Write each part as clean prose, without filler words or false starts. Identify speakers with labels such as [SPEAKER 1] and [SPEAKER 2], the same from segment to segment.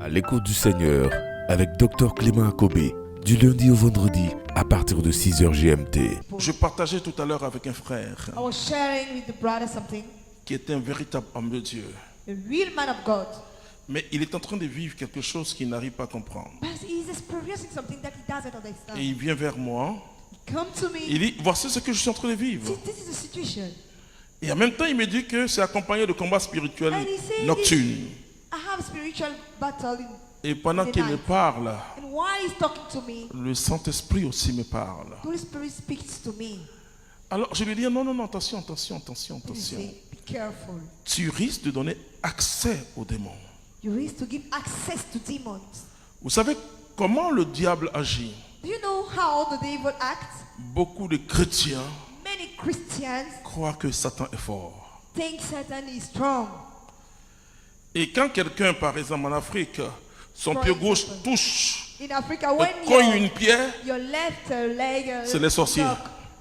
[SPEAKER 1] À l'écoute du Seigneur avec Dr Clément Akobé, du lundi au vendredi à partir de 6h GMT.
[SPEAKER 2] Je partageais tout à l'heure avec un frère
[SPEAKER 3] I was sharing with the brother something,
[SPEAKER 2] qui était un véritable homme de Dieu.
[SPEAKER 3] a real man of God.
[SPEAKER 2] Mais il est en train de vivre quelque chose qu'il n'arrive pas à comprendre.
[SPEAKER 3] But he's experiencing something that he doesn't understand.
[SPEAKER 2] Et il vient vers moi.
[SPEAKER 3] Come to me.
[SPEAKER 2] Il dit, voici ce que je suis en train de vivre.
[SPEAKER 3] See, this is the situation.
[SPEAKER 2] Et en même temps, il me dit que c'est accompagné de combats spirituels
[SPEAKER 3] And he said,
[SPEAKER 2] nocturnes.
[SPEAKER 3] I have a spiritual battle in,
[SPEAKER 2] Et pendant
[SPEAKER 3] the
[SPEAKER 2] qu'il me
[SPEAKER 3] night.
[SPEAKER 2] parle,
[SPEAKER 3] And while he's talking to me,
[SPEAKER 2] le Saint-Esprit aussi me parle.
[SPEAKER 3] the Holy Spirit speaks to me.
[SPEAKER 2] Alors je lui dis, non, attention.
[SPEAKER 3] And he say, be careful.
[SPEAKER 2] Tu risques de donner accès aux démons.
[SPEAKER 3] You risk to give access to demons.
[SPEAKER 2] Vous savez comment le diable agit?
[SPEAKER 3] Do you know how the devil acts?
[SPEAKER 2] Beaucoup de chrétiens
[SPEAKER 3] Many Christians
[SPEAKER 2] croient que Satan est fort.
[SPEAKER 3] think Satan is strong.
[SPEAKER 2] Et quand quelqu'un, par exemple en Afrique, son pied gauche touche,
[SPEAKER 3] In Africa, when
[SPEAKER 2] cogne une pierre,
[SPEAKER 3] your left leg
[SPEAKER 2] c'est les sorciers.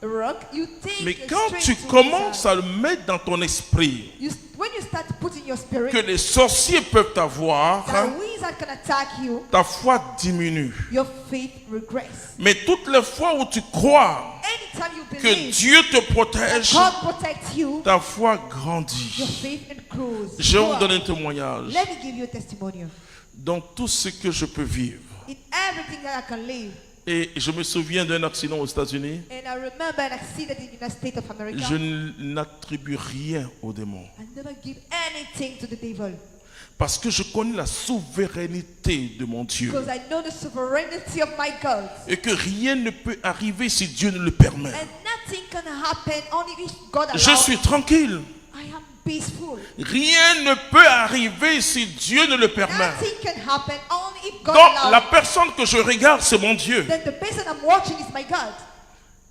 [SPEAKER 3] rock, you think
[SPEAKER 2] Mais quand
[SPEAKER 3] straight
[SPEAKER 2] tu
[SPEAKER 3] to
[SPEAKER 2] commences
[SPEAKER 3] the
[SPEAKER 2] à le mettre dans ton esprit,
[SPEAKER 3] when you start putting your spirit,
[SPEAKER 2] que les sorciers peuvent t'avoir,
[SPEAKER 3] that wizard can attack you,
[SPEAKER 2] ta foi diminue.
[SPEAKER 3] your faith regress.
[SPEAKER 2] Mais toutes les fois où tu crois
[SPEAKER 3] Anytime you
[SPEAKER 2] que
[SPEAKER 3] believe
[SPEAKER 2] Dieu te
[SPEAKER 3] that
[SPEAKER 2] protège,
[SPEAKER 3] God protects you,
[SPEAKER 2] ta foi
[SPEAKER 3] your
[SPEAKER 2] grandit.
[SPEAKER 3] faith increases.
[SPEAKER 2] Je vais vous
[SPEAKER 3] Wow.
[SPEAKER 2] donner un témoignage.
[SPEAKER 3] Let me give you a testimonial.
[SPEAKER 2] Dans tout ce que je peux vivre.
[SPEAKER 3] In everything that I can live.
[SPEAKER 2] Et je me souviens d'un accident aux États-Unis.
[SPEAKER 3] And I remember an accident in the United States of America.
[SPEAKER 2] Je n'attribue rien aux démons.
[SPEAKER 3] I never give anything to the devil.
[SPEAKER 2] Parce que je connais la souveraineté de mon Dieu.
[SPEAKER 3] Because I know the sovereignty of my God.
[SPEAKER 2] Et que rien ne peut arriver si Dieu ne le permet.
[SPEAKER 3] And nothing can happen only if God allows.
[SPEAKER 2] Je suis tranquille.
[SPEAKER 3] I am peaceful.
[SPEAKER 2] Rien ne peut arriver si Dieu ne le permet.
[SPEAKER 3] Nothing can happen only if God
[SPEAKER 2] Donc
[SPEAKER 3] allows.
[SPEAKER 2] la personne que je regarde, c'est mon Dieu.
[SPEAKER 3] Then the person I'm watching is my God.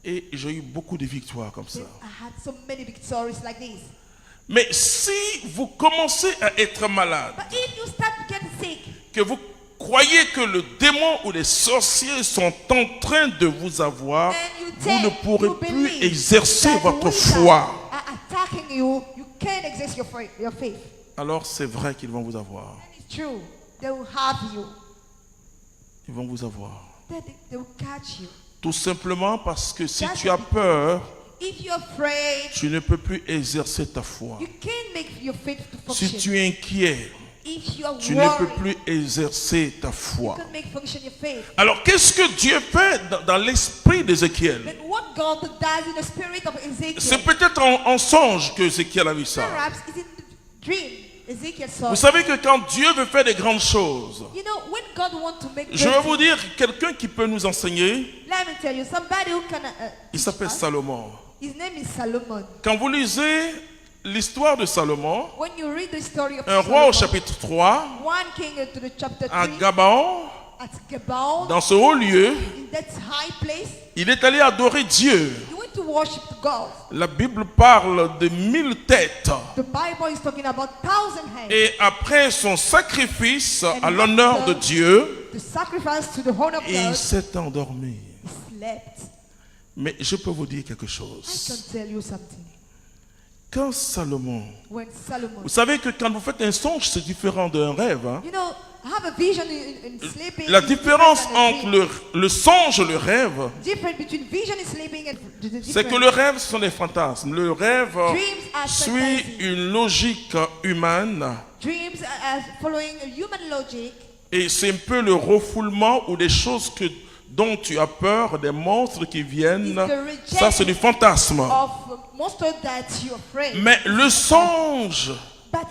[SPEAKER 2] Et j'ai eu beaucoup de victoires comme ça.
[SPEAKER 3] Then I had so many victories like this.
[SPEAKER 2] Mais si vous commencez à être malade,
[SPEAKER 3] But if you start to get sick,
[SPEAKER 2] que vous croyez que le démon ou les sorciers sont en train de vous avoir,
[SPEAKER 3] and you
[SPEAKER 2] vous ne
[SPEAKER 3] think,
[SPEAKER 2] pourrez
[SPEAKER 3] you
[SPEAKER 2] plus
[SPEAKER 3] believe
[SPEAKER 2] exercer
[SPEAKER 3] that
[SPEAKER 2] votre
[SPEAKER 3] wizards
[SPEAKER 2] foi.
[SPEAKER 3] are attacking you, you can't exercise your faith.
[SPEAKER 2] Alors c'est vrai qu'ils vont vous avoir.
[SPEAKER 3] And it's true. They will have you.
[SPEAKER 2] Ils vont vous avoir.
[SPEAKER 3] They will catch you.
[SPEAKER 2] Tout simplement parce que si
[SPEAKER 3] That's
[SPEAKER 2] tu as peur,
[SPEAKER 3] If you're afraid,
[SPEAKER 2] tu ne peux plus exercer ta foi.
[SPEAKER 3] you can't make your faith to
[SPEAKER 2] Si
[SPEAKER 3] function.
[SPEAKER 2] tu es inquiet,
[SPEAKER 3] If you are
[SPEAKER 2] tu ne peux
[SPEAKER 3] worried,
[SPEAKER 2] plus exercer ta
[SPEAKER 3] you
[SPEAKER 2] foi.
[SPEAKER 3] can't make function your faith.
[SPEAKER 2] Alors qu'est-ce que Dieu fait dans l'esprit d'Ézéchiel?
[SPEAKER 3] Then what God does in the spirit of
[SPEAKER 2] C'est
[SPEAKER 3] Ezekiel,
[SPEAKER 2] peut-être en songe que Ézéchiel a vu ça.
[SPEAKER 3] perhaps is in the dream. Ezekiel saw.
[SPEAKER 2] Vous savez que quand Dieu veut faire des grandes choses,
[SPEAKER 3] You know, when God wants to make
[SPEAKER 2] je vais
[SPEAKER 3] great
[SPEAKER 2] vous
[SPEAKER 3] things,
[SPEAKER 2] dire, quelqu'un qui peut nous enseigner,
[SPEAKER 3] let me tell you, somebody who can.
[SPEAKER 2] il
[SPEAKER 3] teach
[SPEAKER 2] s'appelle
[SPEAKER 3] us.
[SPEAKER 2] Salomon.
[SPEAKER 3] His name is Solomon.
[SPEAKER 2] Quand vous lisez l'histoire de Salomon,
[SPEAKER 3] When you read the story of
[SPEAKER 2] un roi au
[SPEAKER 3] Solomon,
[SPEAKER 2] chapitre 3,
[SPEAKER 3] one king to the chapter 3
[SPEAKER 2] à Gabaon,
[SPEAKER 3] at Gabaon,
[SPEAKER 2] dans ce haut lieu,
[SPEAKER 3] in that high place,
[SPEAKER 2] il est allé adorer Dieu.
[SPEAKER 3] he went to worship God.
[SPEAKER 2] La Bible parle de 1000 têtes.
[SPEAKER 3] The Bible is talking about 1,000 hands.
[SPEAKER 2] Et après son sacrifice à l'honneur de Dieu,
[SPEAKER 3] The sacrifice to the honor of
[SPEAKER 2] il
[SPEAKER 3] God,
[SPEAKER 2] s'est endormi.
[SPEAKER 3] he slept.
[SPEAKER 2] Mais je peux vous dire quelque
[SPEAKER 3] I
[SPEAKER 2] chose.
[SPEAKER 3] can tell you something.
[SPEAKER 2] Quand Salomon,
[SPEAKER 3] When Solomon,
[SPEAKER 2] vous savez que quand vous faites un songe, c'est différent d'un rêve. Hein?
[SPEAKER 3] you know, have a vision in sleeping.
[SPEAKER 2] La
[SPEAKER 3] is
[SPEAKER 2] différence
[SPEAKER 3] different than a
[SPEAKER 2] entre
[SPEAKER 3] dream.
[SPEAKER 2] le songe et le rêve,
[SPEAKER 3] Different between vision and sleeping and the
[SPEAKER 2] c'est que
[SPEAKER 3] different.
[SPEAKER 2] le rêve, ce sont des fantasmes. Le rêve
[SPEAKER 3] Dreams are
[SPEAKER 2] suit
[SPEAKER 3] fantasy.
[SPEAKER 2] une logique humaine
[SPEAKER 3] Dreams are following a human logic.
[SPEAKER 2] et c'est un peu le refoulement ou des choses dont tu as peur, des monstres qui viennent. Ça, c'est du fantasme.
[SPEAKER 3] Of monster that you're afraid.
[SPEAKER 2] Mais le songe,
[SPEAKER 3] But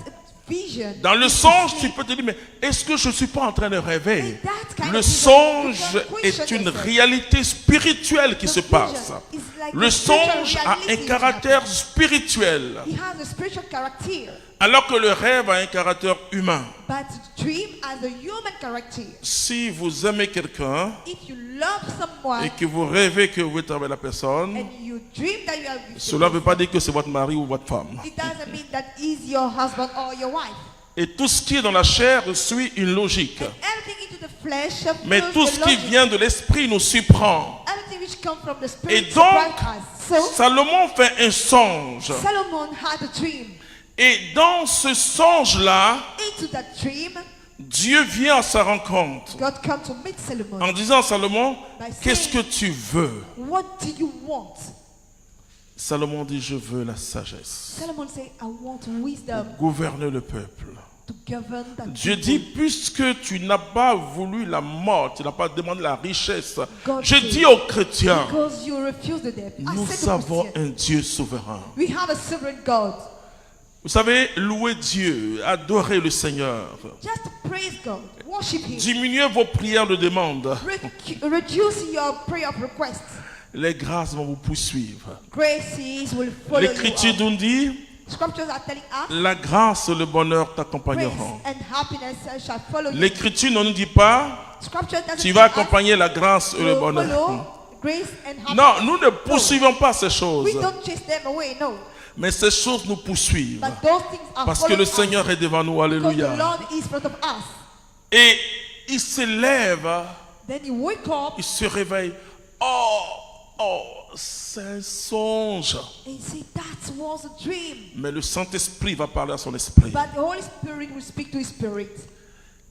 [SPEAKER 3] vision.
[SPEAKER 2] dans le
[SPEAKER 3] is
[SPEAKER 2] songe, tu
[SPEAKER 3] sleep.
[SPEAKER 2] peux te dire, mais est-ce que je ne suis pas en train de rêver?
[SPEAKER 3] That kind
[SPEAKER 2] Le
[SPEAKER 3] of vision,
[SPEAKER 2] songe
[SPEAKER 3] you can
[SPEAKER 2] est
[SPEAKER 3] question
[SPEAKER 2] une
[SPEAKER 3] yourself.
[SPEAKER 2] réalité spirituelle qui
[SPEAKER 3] The
[SPEAKER 2] se
[SPEAKER 3] vision
[SPEAKER 2] passe.
[SPEAKER 3] is like
[SPEAKER 2] Le
[SPEAKER 3] a spiritual
[SPEAKER 2] songe a
[SPEAKER 3] reality
[SPEAKER 2] un
[SPEAKER 3] that
[SPEAKER 2] caractère
[SPEAKER 3] happens.
[SPEAKER 2] spirituel,
[SPEAKER 3] He has a spiritual character,
[SPEAKER 2] alors que le rêve a un caractère humain.
[SPEAKER 3] but dream has a human character.
[SPEAKER 2] Si vous aimez quelqu'un
[SPEAKER 3] If you love someone
[SPEAKER 2] et que vous rêvez que vous êtes avec la personne,
[SPEAKER 3] and you dream that you are with
[SPEAKER 2] cela ne veut
[SPEAKER 3] him,
[SPEAKER 2] pas dire que c'est votre mari ou votre femme.
[SPEAKER 3] it doesn't mean that he's your husband or your wife.
[SPEAKER 2] Et tout ce qui est dans la chair suit une logique.
[SPEAKER 3] Everything into the flesh
[SPEAKER 2] Mais
[SPEAKER 3] follows
[SPEAKER 2] tout
[SPEAKER 3] the
[SPEAKER 2] ce qui
[SPEAKER 3] logic.
[SPEAKER 2] vient de l'esprit nous surprend.
[SPEAKER 3] Everything which comes from the
[SPEAKER 2] Et
[SPEAKER 3] spirit
[SPEAKER 2] donc,
[SPEAKER 3] surprise us. So
[SPEAKER 2] Salomon fait un songe.
[SPEAKER 3] Solomon had a dream.
[SPEAKER 2] Et dans ce songe-là,
[SPEAKER 3] Into that dream,
[SPEAKER 2] Dieu vient à sa rencontre
[SPEAKER 3] God came to meet Solomon
[SPEAKER 2] en disant à Salomon,
[SPEAKER 3] by
[SPEAKER 2] qu'est-ce que
[SPEAKER 3] saying,
[SPEAKER 2] tu veux?
[SPEAKER 3] what do you want?
[SPEAKER 2] Salomon dit, je veux la sagesse.
[SPEAKER 3] Solomon said, I want wisdom
[SPEAKER 2] Gouverner le peuple.
[SPEAKER 3] to govern the
[SPEAKER 2] Dieu
[SPEAKER 3] people.
[SPEAKER 2] dit, puisque tu n'as pas voulu la mort, tu n'as pas demandé la richesse,
[SPEAKER 3] God
[SPEAKER 2] je
[SPEAKER 3] said,
[SPEAKER 2] dis aux chrétiens,
[SPEAKER 3] because you refuse the death. I
[SPEAKER 2] nous
[SPEAKER 3] said to
[SPEAKER 2] avons
[SPEAKER 3] Christians,
[SPEAKER 2] un Dieu souverain.
[SPEAKER 3] we have a sovereign God.
[SPEAKER 2] Vous savez, louer Dieu, adorer le Seigneur.
[SPEAKER 3] Just praise God, worship Him.
[SPEAKER 2] Diminuez vos prières de demande.
[SPEAKER 3] Reduce your prayer of request.
[SPEAKER 2] Les grâces vont vous poursuivre.
[SPEAKER 3] Graces will follow
[SPEAKER 2] L'Écriture
[SPEAKER 3] you.
[SPEAKER 2] nous dit,
[SPEAKER 3] Scriptures are telling us,
[SPEAKER 2] la grâce et le bonheur
[SPEAKER 3] grace
[SPEAKER 2] t'accompagneront.
[SPEAKER 3] and happiness shall follow you.
[SPEAKER 2] L'Écriture ne nous dit pas,
[SPEAKER 3] Scripture doesn't
[SPEAKER 2] tu vas
[SPEAKER 3] tell us
[SPEAKER 2] accompagner la grâce et le
[SPEAKER 3] to
[SPEAKER 2] bonheur.
[SPEAKER 3] follow grace and happiness.
[SPEAKER 2] Non, nous ne poursuivons pas ces choses.
[SPEAKER 3] We don't chase them away, no.
[SPEAKER 2] Mais ces choses nous poursuivent.
[SPEAKER 3] But those things are
[SPEAKER 2] Parce que le
[SPEAKER 3] following
[SPEAKER 2] Seigneur est devant nous.
[SPEAKER 3] us because the
[SPEAKER 2] Alléluia.
[SPEAKER 3] Lord is in front of us.
[SPEAKER 2] Et il se lève,
[SPEAKER 3] Then you wake up
[SPEAKER 2] il se réveille. Oh, c'est un songe.
[SPEAKER 3] and say, that was a dream.
[SPEAKER 2] Mais le Saint-Esprit va parler à son esprit.
[SPEAKER 3] But the Holy Spirit will speak to his spirit.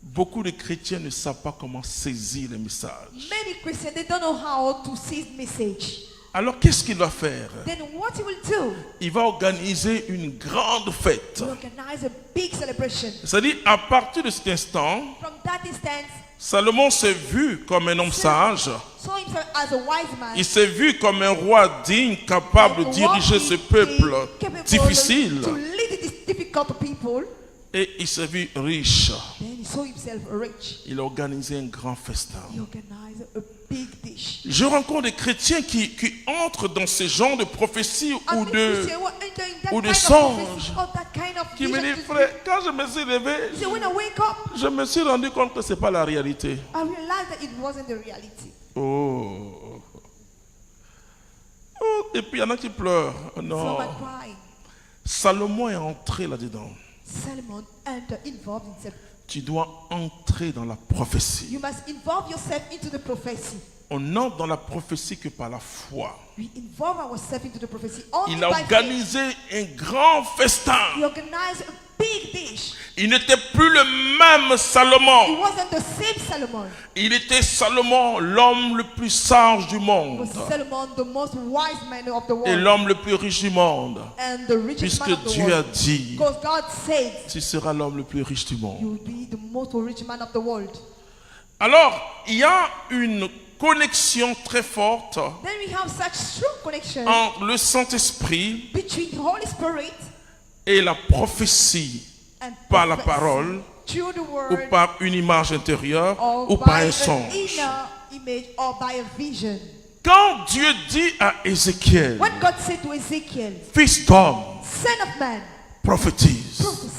[SPEAKER 2] Beaucoup de chrétiens ne savent pas comment saisir les messages.
[SPEAKER 3] Many Christians, they don't know how to see the message.
[SPEAKER 2] Alors qu'est-ce qu'il va faire?
[SPEAKER 3] Then what he will do,
[SPEAKER 2] Il va organiser une grande fête.
[SPEAKER 3] he organize a big celebration.
[SPEAKER 2] C'est-à-dire, à partir de cet instant,
[SPEAKER 3] From that instance,
[SPEAKER 2] Salomon s'est vu comme un homme sage.
[SPEAKER 3] saw himself as a wise man.
[SPEAKER 2] Il s'est vu comme un roi digne, capable de
[SPEAKER 3] and
[SPEAKER 2] diriger
[SPEAKER 3] walking
[SPEAKER 2] ce peuple
[SPEAKER 3] capable
[SPEAKER 2] difficile.
[SPEAKER 3] to lead these difficult people.
[SPEAKER 2] Et il s'est vu riche.
[SPEAKER 3] Then he saw himself rich.
[SPEAKER 2] Il a organisé un grand festin.
[SPEAKER 3] He organized a big dish.
[SPEAKER 2] Je rencontre des chrétiens qui entrent dans ce genre de prophétie
[SPEAKER 3] And
[SPEAKER 2] ou
[SPEAKER 3] the
[SPEAKER 2] de...
[SPEAKER 3] Christians were entering that
[SPEAKER 2] ou de
[SPEAKER 3] kind of
[SPEAKER 2] songe.
[SPEAKER 3] prophecy or that kind of
[SPEAKER 2] qui me
[SPEAKER 3] vision
[SPEAKER 2] dit,
[SPEAKER 3] to
[SPEAKER 2] frère, quand je me suis levé,
[SPEAKER 3] He said, when I wake up,
[SPEAKER 2] je me suis rendu compte que ce n'est pas la réalité.
[SPEAKER 3] I realized that it wasn't the reality.
[SPEAKER 2] Oh. Et puis il y en a qui pleurent. Non.
[SPEAKER 3] Someone crying.
[SPEAKER 2] Salomon est entré là-dedans.
[SPEAKER 3] Solomon involved himself.
[SPEAKER 2] Tu dois entrer dans la prophétie.
[SPEAKER 3] You must involve yourself into the prophecy.
[SPEAKER 2] On n'entre dans la prophétie que par la foi.
[SPEAKER 3] We involve ourselves into the prophecy only
[SPEAKER 2] Il a
[SPEAKER 3] by faith.
[SPEAKER 2] organisé un grand festin.
[SPEAKER 3] He organized a big dish.
[SPEAKER 2] Il n'était plus le même
[SPEAKER 3] It
[SPEAKER 2] Salomon.
[SPEAKER 3] wasn't the same Solomon.
[SPEAKER 2] Il était Salomon, l'homme le plus sage du
[SPEAKER 3] It
[SPEAKER 2] monde.
[SPEAKER 3] was Solomon, the most wise man of the
[SPEAKER 2] Et
[SPEAKER 3] world
[SPEAKER 2] l'homme le plus riche du monde.
[SPEAKER 3] and the richest
[SPEAKER 2] Puisque
[SPEAKER 3] man of the
[SPEAKER 2] Dieu a
[SPEAKER 3] world.
[SPEAKER 2] dit,
[SPEAKER 3] Because God said,
[SPEAKER 2] tu seras l'homme le plus riche du monde.
[SPEAKER 3] you will be the most rich man of the world.
[SPEAKER 2] Alors, il y a une connexion très forte
[SPEAKER 3] Then we have such strong connection
[SPEAKER 2] entre le Saint-Esprit
[SPEAKER 3] between the Holy Spirit
[SPEAKER 2] et la prophétie
[SPEAKER 3] and
[SPEAKER 2] par la
[SPEAKER 3] prophecy
[SPEAKER 2] parole
[SPEAKER 3] through the
[SPEAKER 2] ou
[SPEAKER 3] word
[SPEAKER 2] par une image intérieure
[SPEAKER 3] or
[SPEAKER 2] ou par
[SPEAKER 3] by
[SPEAKER 2] un
[SPEAKER 3] an
[SPEAKER 2] songe.
[SPEAKER 3] inner image or by a vision.
[SPEAKER 2] Quand Dieu dit à Ézéchiel,
[SPEAKER 3] When God said to Ezekiel,
[SPEAKER 2] fils d'homme,
[SPEAKER 3] Son of man,
[SPEAKER 2] prophétise.
[SPEAKER 3] prophesy.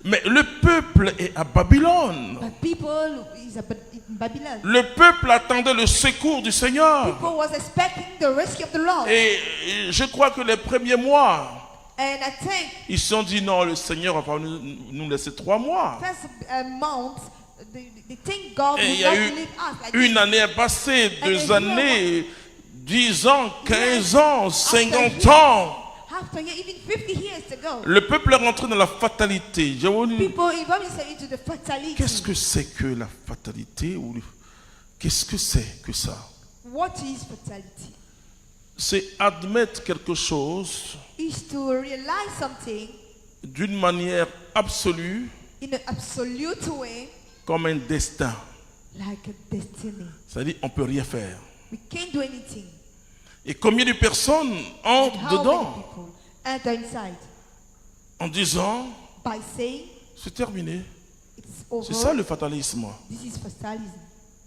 [SPEAKER 2] Mais le peuple est à Babylone.
[SPEAKER 3] But people is in Babylon.
[SPEAKER 2] Le peuple attendait le secours du Seigneur.
[SPEAKER 3] People was expecting the rescue of the Lord.
[SPEAKER 2] Et je crois que les premiers mois,
[SPEAKER 3] And I think
[SPEAKER 2] ils se sont dit non, le Seigneur va pas nous laisser 3 mois.
[SPEAKER 3] first month, they think God
[SPEAKER 2] Et
[SPEAKER 3] will
[SPEAKER 2] il y a
[SPEAKER 3] not
[SPEAKER 2] eu
[SPEAKER 3] leave us like
[SPEAKER 2] une
[SPEAKER 3] this.
[SPEAKER 2] année est passée,
[SPEAKER 3] And
[SPEAKER 2] 2
[SPEAKER 3] a year
[SPEAKER 2] années, 10 ans, 15 ans, 50
[SPEAKER 3] years.
[SPEAKER 2] ans.
[SPEAKER 3] After even 50 years ago,
[SPEAKER 2] Le peuple est rentré dans la fatalité. Je vous dis,
[SPEAKER 3] people involve themselves into the fatality.
[SPEAKER 2] qu'est-ce que c'est que la fatalité ou qu'est-ce que c'est que ça?
[SPEAKER 3] What is fatality?
[SPEAKER 2] C'est admettre quelque chose
[SPEAKER 3] Is to realize something
[SPEAKER 2] d'une manière absolue
[SPEAKER 3] in an absolute way,
[SPEAKER 2] comme un destin.
[SPEAKER 3] like a destiny.
[SPEAKER 2] C'est-à-dire on ne peut rien faire.
[SPEAKER 3] We can't do anything.
[SPEAKER 2] Et combien de personnes
[SPEAKER 3] And
[SPEAKER 2] entrent
[SPEAKER 3] how
[SPEAKER 2] dedans
[SPEAKER 3] many people enter inside
[SPEAKER 2] en disant
[SPEAKER 3] by saying
[SPEAKER 2] c'est terminé.
[SPEAKER 3] it's over?
[SPEAKER 2] C'est ça le fatalisme.
[SPEAKER 3] This is fatalism.